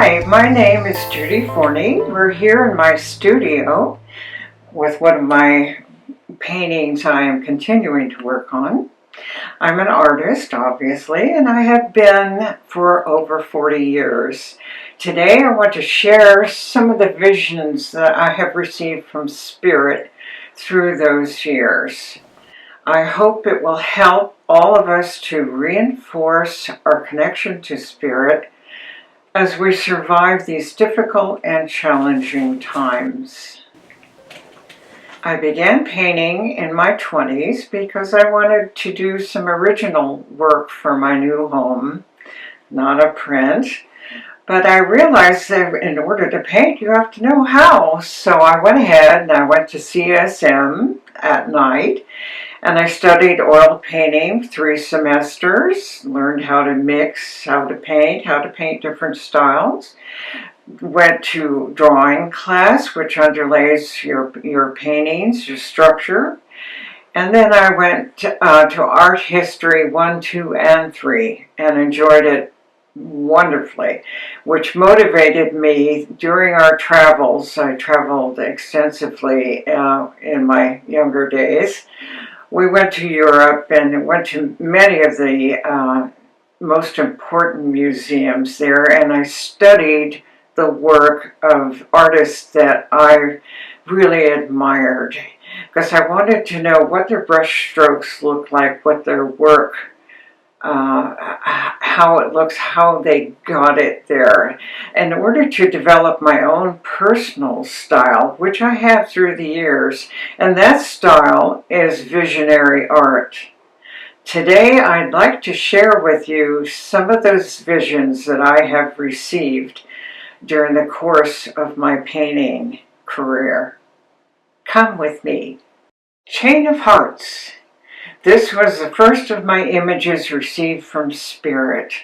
Hi, my name is Judi Forney. We're here in my studio with one of my paintings I am continuing to work on. I'm an artist, obviously, and I have been for over 40 years. Today I want to share some of the visions that I have received from Spirit through those years. I hope it will help all of us to reinforce our connection to Spirit as we survive these difficult and challenging times. I began painting in my 20s because I wanted to do some original work for my new home, not a print. But I realized that in order to paint, you have to know how. So I went ahead and I went to CSM at night, and I studied oil painting 3 semesters, learned how to mix, how to paint different styles. Went to drawing class, which underlays your paintings, your structure. And then I went to art history 1, 2, and 3 and enjoyed it wonderfully, which motivated me during our travels. I traveled extensively in my younger days. We went to Europe and went to many of the most important museums there, and I studied the work of artists that I really admired, because I wanted to know what their brush strokes looked like, what their work, how it looks, how they got it there, in order to develop my own personal style, which I have through the years, and that style is visionary art. Today I'd like to share with you some of those visions that I have received during the course of my painting career. Come with me. Chain of Hearts. This was the first of my images received from Spirit.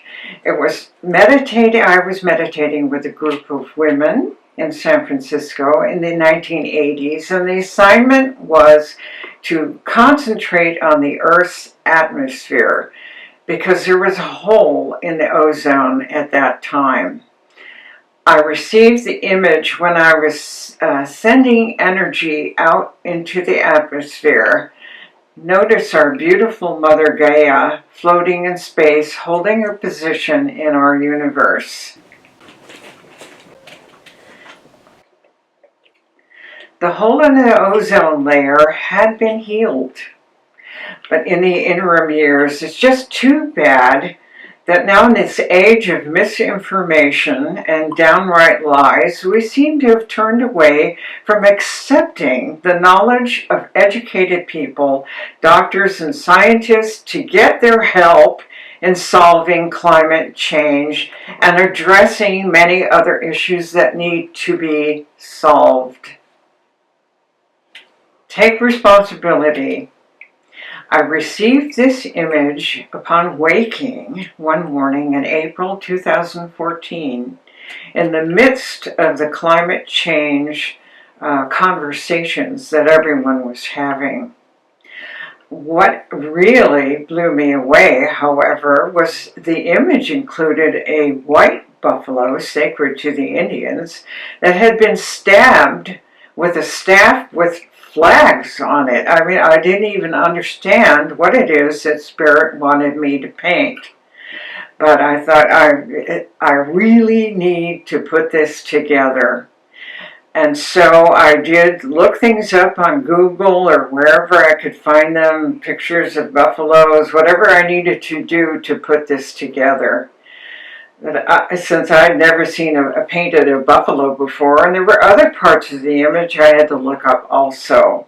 It was I was meditating with a group of women in San Francisco in the 1980s, and the assignment was to concentrate on the Earth's atmosphere because there was a hole in the ozone at that time. I received the image when I was sending energy out into the atmosphere. Notice our beautiful Mother Gaia floating in space, holding her position in our universe. The hole in the ozone layer had been healed, but in the interim years, it's just too bad that now in this age of misinformation and downright lies, we seem to have turned away from accepting the knowledge of educated people, doctors and scientists, to get their help in solving climate change and addressing many other issues that need to be solved. Take responsibility. I received this image upon waking one morning in April 2014 in the midst of the climate change conversations that everyone was having. What really blew me away, however, was the image included a white buffalo sacred to the Indians that had been stabbed with a staff with flags on it. I mean, I didn't even understand what it is that Spirit wanted me to paint. But I thought, I really need to put this together. And so I did look things up on Google or wherever I could find them, pictures of buffaloes, whatever I needed to do to put this together. Since I'd never seen a painted a buffalo before, and there were other parts of the image I had to look up also.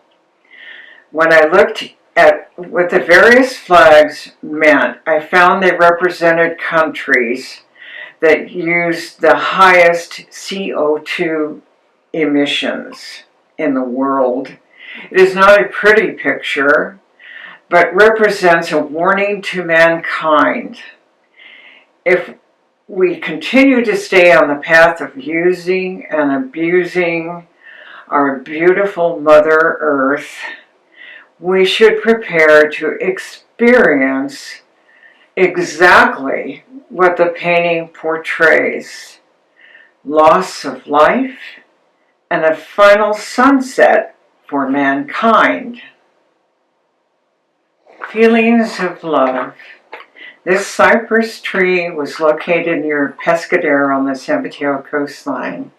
When I looked at what the various flags meant, I found they represented countries that used the highest CO2 emissions in the world. It is not a pretty picture, but represents a warning to mankind. If we continue to stay on the path of using and abusing our beautiful Mother Earth, we should prepare to experience exactly what the painting portrays. loss of life, and a final sunset for mankind. Feelings of love. This cypress tree was located near Pescadero on the San Mateo coastline,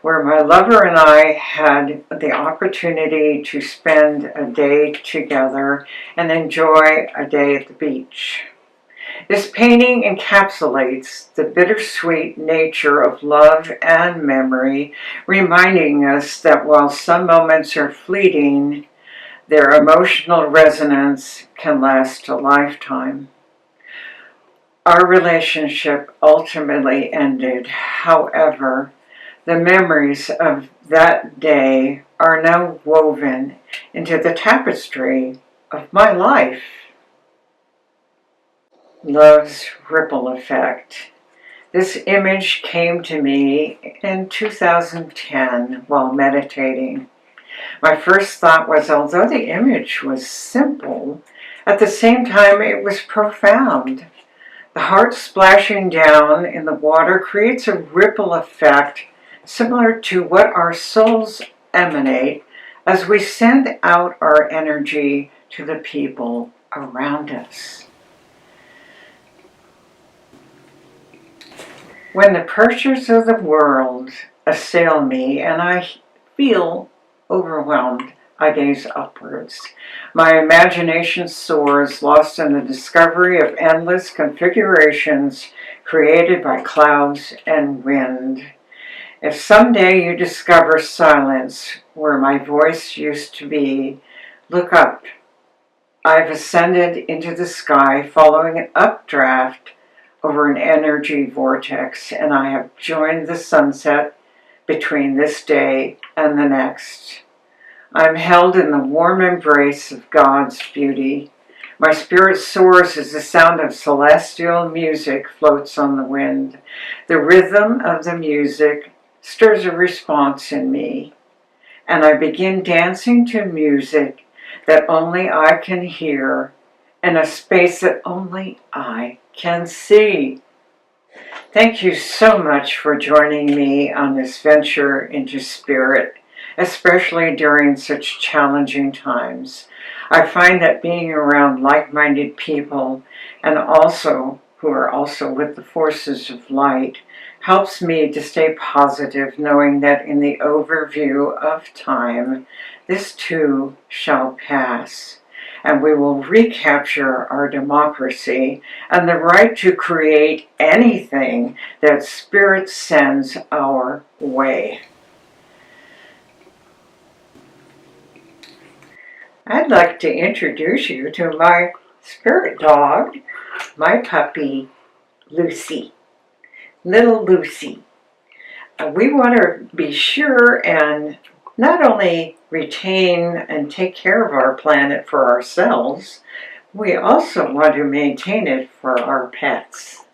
where my lover and I had the opportunity to spend a day together and enjoy a day at the beach. This painting encapsulates the bittersweet nature of love and memory, reminding us that while some moments are fleeting, their emotional resonance can last a lifetime. Our relationship ultimately ended. However, the memories of that day are now woven into the tapestry of my life. Love's ripple effect. This image came to me in 2010 while meditating. My first thought was, although the image was simple, at the same time it was profound. The heart splashing down in the water creates a ripple effect similar to what our souls emanate as we send out our energy to the people around us. When the pressures of the world assail me and I feel overwhelmed, I gaze upwards. My imagination soars, lost in the discovery of endless configurations created by clouds and wind. If someday you discover silence where my voice used to be, look up. I've ascended into the sky following an updraft over an energy vortex, and I have joined the sunset between this day and the next. I'm held in the warm embrace of God's beauty. My spirit soars as the sound of celestial music floats on the wind. The rhythm of the music stirs a response in me, and I begin dancing to music that only I can hear in a space that only I can see. Thank you so much for joining me on this venture into spirit, especially during such challenging times. I find that being around like-minded people and also who are also with the forces of light helps me to stay positive, knowing that in the overview of time, this too shall pass, and we will recapture our democracy and the right to create anything that Spirit sends our way. I'd like to introduce you to my spirit dog, my puppy, Lucy. Little Lucy. We want to be sure and not only retain and take care of our planet for ourselves, we also want to maintain it for our pets.